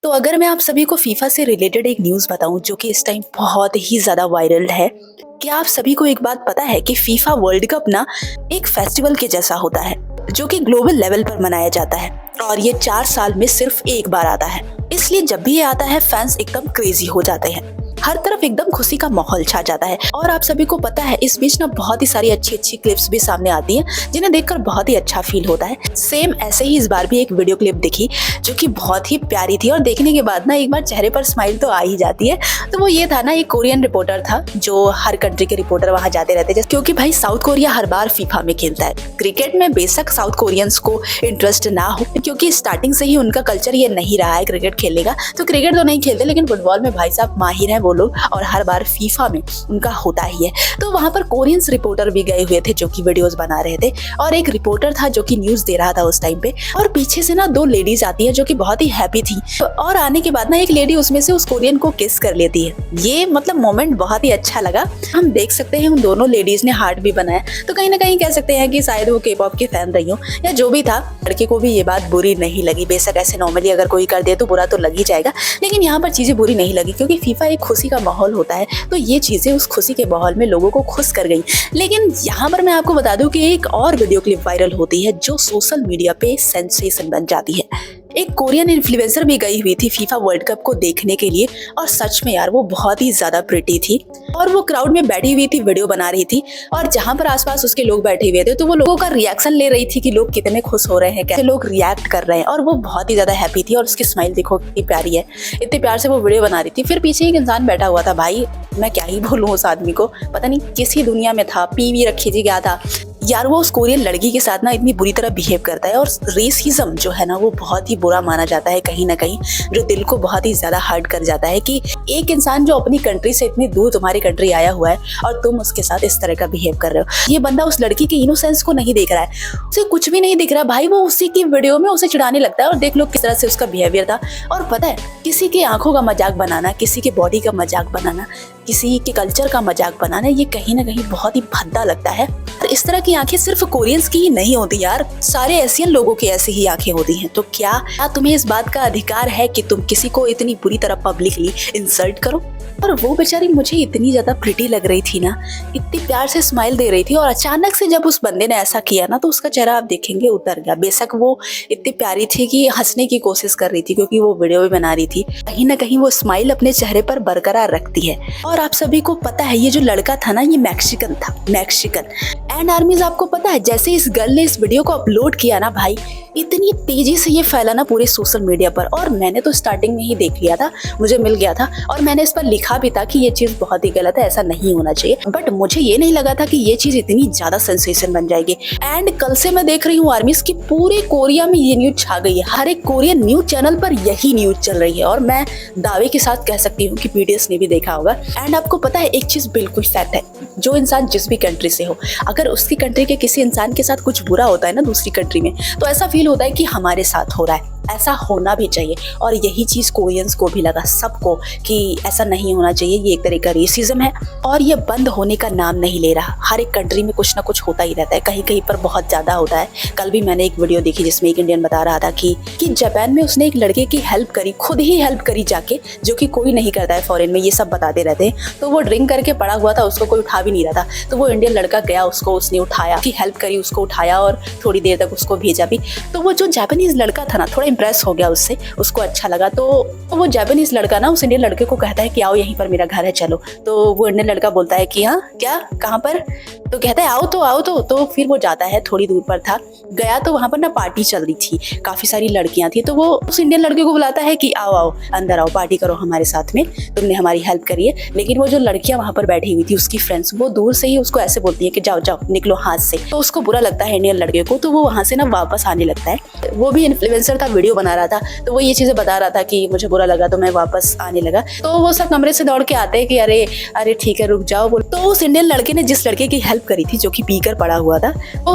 तो अगर मैं आप सभी को फीफा से रिलेटेड एक न्यूज़ बताऊं जो कि इस टाइम बहुत ही ज़्यादा वायरल है। क्या आप सभी को एक बात पता है कि फीफा वर्ल्ड कप ना एक फेस्टिवल के जैसा होता है जो कि ग्लोबल लेवल पर मनाया जाता है और ये 4 साल में सिर्फ एक बार आता है। इसलिए जब भी ये आता है फैंस एकदम क्रेजी हो जाते हैं। हर तरफ एकदम खुशी का माहौल छा जाता है और आप सभी को पता है इस बीच ना बहुत ही सारी अच्छी अच्छी क्लिप्स भी सामने आती हैं जिन्हें देखकर बहुत ही अच्छा फील होता है। सेम ऐसे ही इस बार भी एक वीडियो क्लिप दिखी जो कि बहुत ही प्यारी थी और देखने के बाद ना एक बार चेहरे पर स्माइल तो आ ही जाती है। तो वो ये था ना, एक कोरियन रिपोर्टर था जो हर कंट्री के रिपोर्टर वहाँ जाते रहते थे क्योंकि भाई साउथ कोरिया हर बार फीफा में खेलता है। क्रिकेट में बेशक साउथ कोरियंस को इंटरेस्ट ना हो क्योंकि स्टार्टिंग से ही उनका कल्चर ये नहीं रहा है क्रिकेट खेलने का, तो क्रिकेट तो नहीं खेलते, लेकिन फुटबॉल में भाई साहब माहिर हैं वो लोग और हर बार फीफा में उनका होता ही है। तो वहां पर कोरियंस रिपोर्टर भी गए हुए थे जो कि वीडियोस बना रहे थे और एक रिपोर्टर था जो कि न्यूज दे रहा था उस टाइम पे, और पीछे से ना दो लेडीज आती है जो कि बहुत ही हैप्पी थी और आने के बाद ना एक लेडी उसमें से उस कोरियन को किस कर लेती है। ये मतलब मोमेंट बहुत ही अच्छा लगा। हम देख सकते हैं उन दोनों लेडीज ने हार्ट भी बनाया, तो कहीं ना कहीं कह सकते हैं कि शायद वो के पॉप की फैन रही हो या जो भी था। लड़के को भी ये बात बुरी नहीं लगी। बेशक ऐसे नॉर्मली अगर कोई कर दे तो बुरा तो लग ही जाएगा, लेकिन यहाँ पर चीजें बुरी नहीं लगी क्योंकि फीफा एक खुशी का माहौल होता है, तो ये चीजें उस खुशी के माहौल में लोगों को खुश कर गई। लेकिन यहाँ पर मैं आपको बता दूं कि एक और वीडियो क्लिप वायरल होती है जो सोशल मीडिया पे सेंसेशन बन जाती है। एक कोरियन इन्फ्लुएंसर भी गई हुई थी फीफा वर्ल्ड कप को देखने के लिए और सच में यार वो बहुत ही ज्यादा प्रिटी थी और वो क्राउड में बैठी हुई थी, वीडियो बना रही थी और जहां पर आसपास उसके लोग बैठे हुए थे तो वो लोगों का रिएक्शन ले रही थी कि लोग कितने खुश हो रहे हैं, कैसे लोग रिएक्ट कर रहे हैं, और वो बहुत ही ज्यादा हैप्पी थी और उसकी स्माइल देखो कितनी प्यारी है। इतने प्यार से वो वीडियो बना रही थी। फिर पीछे एक इंसान बैठा हुआ था, भाई मैं क्या ही बोलूँ उस आदमी को, पता नहीं किसी दुनिया में था, पीवी रखी थी क्या था यार। वो उस कोरियन लड़की के साथ ना इतनी बुरी तरह बिहेव करता है और रेसिज्म जो है ना वो बहुत ही बुरा माना जाता है कहीं ना कहीं, जो दिल को बहुत ही ज्यादा हर्ट कर जाता है कि एक इंसान जो अपनी कंट्री से इतनी दूर तुम्हारी कंट्री आया हुआ है और तुम उसके साथ इस तरह का बिहेव कर रहे हो। ये बंदा उस लड़की के इनोसेंस को नहीं देख रहा है, उसे कुछ भी नहीं दिख रहा भाई, वो उसी की वीडियो में उसे चिढ़ाने लगता है और देख लो किस तरह से उसका बिहेवियर था। और पता है किसी की आंखों का मजाक बनाना, किसी के बॉडी का मजाक बनाना, किसी के कल्चर का मजाक बनाना, ये कहीं ना कहीं बहुत ही भद्दा लगता है। इस तरह की आंखें सिर्फ कोरियंस की ही नहीं होती यार, सारे एशियन लोगों की ऐसी ही आंखें होती हैं। तो क्या तुम्हें इस बात का अधिकार है कि तुम किसी को इतनी बुरी तरह पब्लिकली इंसल्ट करो? और वो बेचारी मुझे इतनी ज्यादा प्रिटी लग रही थी ना, इतनी प्यार से स्माइल दे रही थी और अचानक से जब उस बंदे ने ऐसा किया ना तो उसका चेहरा आप देखेंगे उतर गया। बेशक वो इतनी प्यारी थी कि हंसने की कोशिश कर रही थी क्योंकि वो वीडियो भी बना रही थी, कहीं ना कहीं वो स्माइल अपने चेहरे पर बरकरार रखती है। और आप सभी को पता है ये जो लड़का था ना ये मैक्सिकन था, मैक्सिकन। एंड आर्मीज आपको पता है जैसे इस गर्ल ने इस वीडियो को अपलोड किया ना भाई, इतनी तेजी से ये फैला ना पूरे सोशल मीडिया पर, और मैंने तो स्टार्टिंग में ही देख लिया था, मुझे मिल गया था और मैंने इस पर लिखा भी था कि ये चीज बहुत ही गलत है, ऐसा नहीं होना चाहिए। बट मुझे ये नहीं लगा था कि ये चीज इतनी ज्यादा सेंसेशन बन जाएगी। एंड कल से मैं देख रही हूँ आर्मीज की पूरे कोरिया में ये न्यूज छा गई है, हर एक कोरियन न्यूज चैनल पर यही न्यूज चल रही है और मैं दावे के साथ कह सकती हूँ कि पीडीएस ने भी देखा होगा। एंड आपको पता है एक चीज बिल्कुल फैक्ट है, जो इंसान जिस भी कंट्री से हो, अगर उसकी कंट्री के किसी इंसान के साथ कुछ बुरा होता है ना दूसरी कंट्री में, तो ऐसा फील होता है कि हमारे साथ हो रहा है, ऐसा होना भी चाहिए। और यही चीज कोरियंस को भी लगा, सबको, कि ऐसा नहीं होना चाहिए, ये एक तरह का रेसिज्म है और ये बंद होने का नाम नहीं ले रहा। हर एक कंट्री में कुछ ना कुछ होता ही रहता है, कहीं कहीं पर बहुत ज्यादा होता है। कल भी मैंने एक वीडियो देखी जिसमें एक इंडियन बता रहा था कि जापान में उसने एक लड़के की हेल्प करी, खुद ही हेल्प करी जाके, जो कि कोई नहीं करता है फॉरेन में, ये सब बताते रहते हैं। तो वो ड्रिंक करके पड़ा हुआ था, उसको कोई उठा भी नहीं रहा था, तो वो इंडियन लड़का गया, उसको उसने उठाया, की हेल्प करी, उसको उठाया और थोड़ी देर तक उसको भेजा भी। तो वो जो जापानीज लड़का था ना थोड़ा इंप्रेस हो गया उससे, उसको अच्छा लगा। तो वो जापानीज लड़का ना उस इंडियन लड़के को कहता है कि आओ यहीं पर मेरा घर है चलो। तो वो इंडियन लड़का बोलता है कि हाँ क्या, कहाँ पर? तो कहता है आओ तो फिर वो जाता है, थोड़ी दूर पर था, गया तो वहां पर ना पार्टी चल रही थी, काफी सारी लड़कियां थी। तो वो उस इंडियन लड़के को बुलाता है कि आओ आओ अंदर आओ, पार्टी करो हमारे साथ में, तुमने हमारी हेल्प करी है। लेकिन वो जो लड़कियां वहां पर बैठी हुई थी उसकी फ्रेंड्स, वो दूर से ही उसको ऐसे बोलती है कि जाओ जाओ निकलो हाथ से। तो उसको बुरा लगता है इंडियन लड़के को, तो वो वहां से ना वापस आने लगता है। वो भी इन्फ्लुएंसर था, वीडियो बना रहा था, तो वो ये चीजें बता रहा था कि मुझे बुरा लगा तो मैं वापस आने लगा। तो वो सब कमरे से दौड़ के आते हैं कि अरे अरे ठीक है रुक जाओ बोल। तो उस इंडियन लड़के ने जिस लड़के की हेल्प करी थी जो कि पीकर पड़ा हुआ था,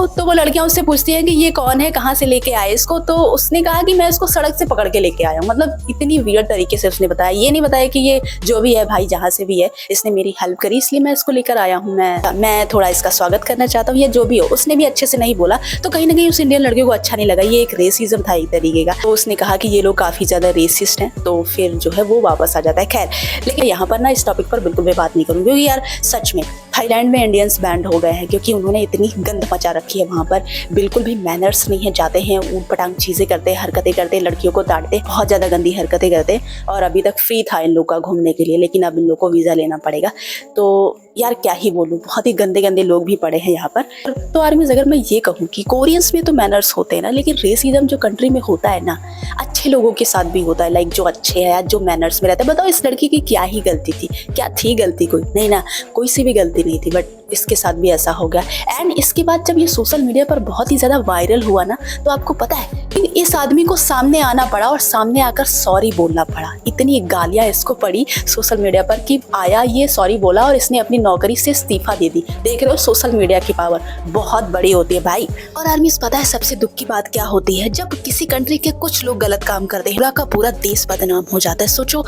तो वो लड़कियां उससे पूछती हैं कि ये कौन है, कहाँ से लेके आए इसको? तो उसने कहा कि मैं इसको सड़क से पकड़ के लेके आया हूँ। मतलब इतनी वियर्ड तरीके से उसने बताया, ये नहीं बताया कि ये जो भी है भाई जहाँ से भी है इसने मेरी हेल्प करी इसलिए मैं इसको लेकर आया हूँ, मैं थोड़ा इसका स्वागत करना चाहता हूँ, या जो भी हो। उसने भी अच्छे से नहीं बोला, तो कहीं ना कहीं उस इंडियन लड़के को अच्छा नहीं लगा। ये एक रेसिज्म था एक तरीके का। तो उसने कहा कि ये लोग काफ़ी ज़्यादा रेसिस्ट हैं, तो फिर जो है वो वापस आ जाता है। खैर, लेकिन यहाँ पर ना इस टॉपिक पर बिल्कुल भी बात नहीं करूँगी, क्योंकि यार सच में थाईलैंड में इंडियंस बैंड हो गए हैं, क्योंकि उन्होंने इतनी गंद मचा रखी है। वहाँ पर बिल्कुल भी मैनर्स नहीं है, जाते हैं ऊट पटांग चीज़ें करते हैं, हरकतें करते हैं, लड़कियों को डांटते, बहुत ज़्यादा गंदी हरकतें करते। और अभी तक फ्री था इन लोग का घूमने के लिए, लेकिन अब इन लोग को वीज़ा लेना पड़ेगा। तो यार क्या ही बोलूँ, बहुत ही गंदे गंदे लोग भी पड़े हैं यहाँ पर। तो आर्मीज, अगर मैं ये कहूँ कि कोरियंस में तो मैनर्स होते हैं ना, लेकिन रेसिज्म जो कंट्री में होता है ना, अच्छे लोगों के साथ भी होता है। लाइक जो अच्छे हैं, जो मैनर्स में रहते हैं। बताओ, इस लड़की की क्या ही गलती थी? क्या थी गलती? कोई नहीं ना, कोई सी भी गलती नहीं थी, बट इसके साथ भी ऐसा हो गया। एंड इसके बाद जब ये सोशल मीडिया पर बहुत ही ज़्यादा वायरल हुआ ना, तो आपको पता है इस आदमी को सामने आना पड़ा और सामने आकर सॉरी बोलना पड़ा। इतनी गालियाँ इसको पड़ी सोशल मीडिया पर कि आया, ये सॉरी बोला और इसने अपनी नौकरी से इस्तीफा दे दी। देख रहे हो, सोशल मीडिया की पावर बहुत बड़ी होती है भाई। और आर्मीज, पता है सबसे दुख की बात क्या होती है? जब किसी कंट्री के कुछ लोग गलत काम करते हैं, पूरा का पूरा देश बदनाम हो जाता है। सोचो,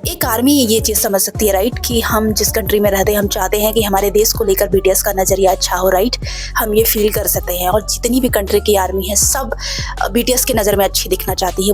एक आर्मी ये चीज़ समझ सकती है, राइट, कि हम जिस कंट्री में रहते हैं, हम चाहते हैं कि हमारे देश को लेकर बीटीएस का नज़रिया अच्छा हो, राइट। हम ये फील कर सकते हैं। और जितनी भी कंट्री की आर्मी है, सब बीटीएस की नज़र में अच्छी दिखना चाहती है।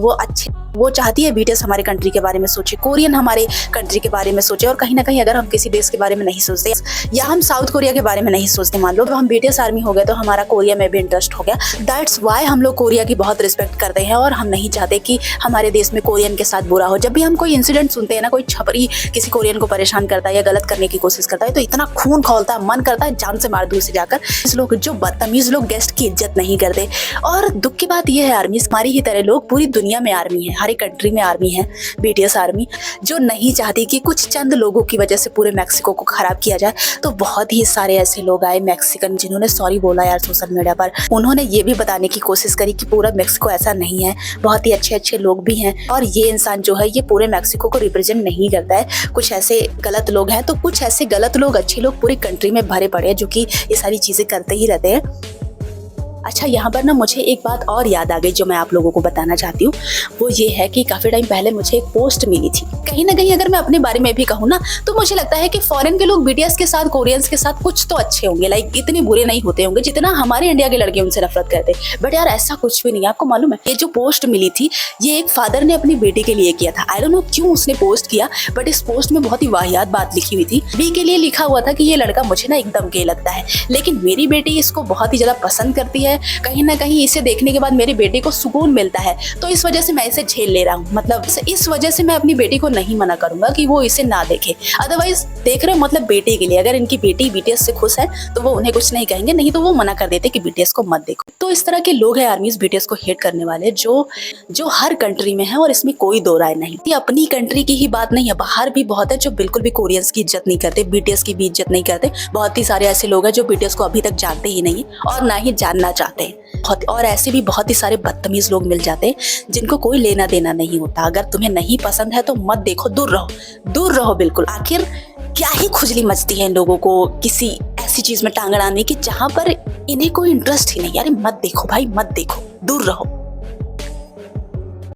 वो चाहती है बीटीएस हमारे कंट्री के बारे में सोचे, कोरियन हमारे कंट्री के बारे में सोचे। और कहीं ना कहीं अगर हम किसी देश के बारे में नहीं सोचते, या हम साउथ कोरिया के बारे में नहीं सोचते, मान लो तो हम बीटीएस आर्मी हो गए, तो हमारा कोरिया में भी इंटरेस्ट हो गया। दैट्स वाई हम लोग कोरिया की बहुत रिस्पेक्ट करते हैं, और हम नहीं चाहते कि हमारे देश में कोरियन के साथ बुरा हो। जब भी हम कोई इंसिडेंट सुनते हैं ना, कोई छपरी किसी कोरियन को परेशान करता है या गलत करने की कोशिश करता है, तो इतना खून खौलता है, मन करता है जान से मार दूर से जाकर। इस लोग जो बदतमीज लोग गेस्ट की इज्जत नहीं करते। और दुख की बात यह है आर्मी, हमारी ही तरह लोग पूरी दुनिया में आर्मी है, हर एक कंट्री में आर्मी है, बीटीएस आर्मी, जो नहीं चाहती कि कुछ चंद लोगों की वजह से पूरे मैक्सिको को खराब किया जाए। तो बहुत ही सारे ऐसे लोग आए मैक्सिकन, जिन्होंने सॉरी बोला यार सोशल मीडिया पर। उन्होंने ये भी बताने की कोशिश करी कि पूरा मैक्सिको ऐसा नहीं है, बहुत ही अच्छे अच्छे लोग भी हैं, और ये इंसान जो है ये पूरे मैक्सिको को रिप्रेजेंट नहीं करता है। कुछ ऐसे गलत लोग हैं, तो कुछ ऐसे गलत लोग, अच्छे लोग पूरी कंट्री में भरे पड़े हैं, जो कि ये सारी चीजें करते ही रहते हैं। अच्छा, यहाँ पर ना मुझे एक बात और याद आ गई जो मैं आप लोगों को बताना चाहती हूँ। वो ये है कि काफ़ी टाइम पहले मुझे एक पोस्ट मिली थी। कहीं ना कहीं अगर मैं अपने बारे में भी कहूँ ना, तो मुझे लगता है कि फॉरेन के लोग बीटीएस के साथ, कोरियंस के साथ कुछ तो अच्छे होंगे, लाइक इतने बुरे नहीं होते होंगे जितना हमारे इंडिया के लड़के उनसे नफरत करते। बट यार ऐसा कुछ भी नहीं है। आपको मालूम है, ये जो पोस्ट मिली थी, ये एक फादर ने अपनी बेटी के लिए किया था। आई डोंट नो क्यों उसने पोस्ट किया, बट इस पोस्ट में बहुत ही वाहियात बात लिखी हुई थी। बी के लिए लिखा हुआ था कि ये लड़का मुझे ना एकदम गे लगता है, लेकिन मेरी बेटी इसको बहुत ही ज्यादा पसंद करती है। कहीं ना कहीं इसे देखने के बाद मेरी बेटी को सुकून मिलता है, तो इस वजह से मैं इसे झेल ले रहा हूँ। मतलब इस वजह से मैं अपनी बेटी को नहीं मना करूंगा कि वो इसे ना देखे। अदरवाइज देख रहे हो, मतलब बेटी के लिए, अगर इनकी बेटी बीटीएस से खुश है तो वो उन्हें कुछ नहीं कहेंगे, नहीं तो वो मना कर देते कि बीटीएस को मत देखो। तो इस तरह के लोग हैं आर्मीज, बीटीएस को हेट करने वाले, जो हर कंट्री में है, और इसमें कोई दो राय नहीं। ये अपनी कंट्री की ही बात नहीं है, बाहर भी बहुत है जो बिल्कुल भी कोरियंस की इज्जत नहीं करते, बीटीएस की भी इज्जत नहीं करते। बहुत ही सारे ऐसे लोग हैं जो बीटीएस को अभी तक जानते ही नहीं और ना ही जानना चाहते हैं। और ऐसे भी बहुत ही सारे बदतमीज लोग मिल जाते हैं जिनको कोई लेना देना नहीं होता। अगर तुम्हें नहीं पसंद है तो मत देखो, दूर रहो बिल्कुल। आखिर क्या ही खुजली मचती है इन लोगों को किसी ऐसी चीज में टांग अड़ाने की जहां पर इन्हें कोई इंटरेस्ट ही नहीं। यार मत देखो भाई, मत देखो, दूर रहो।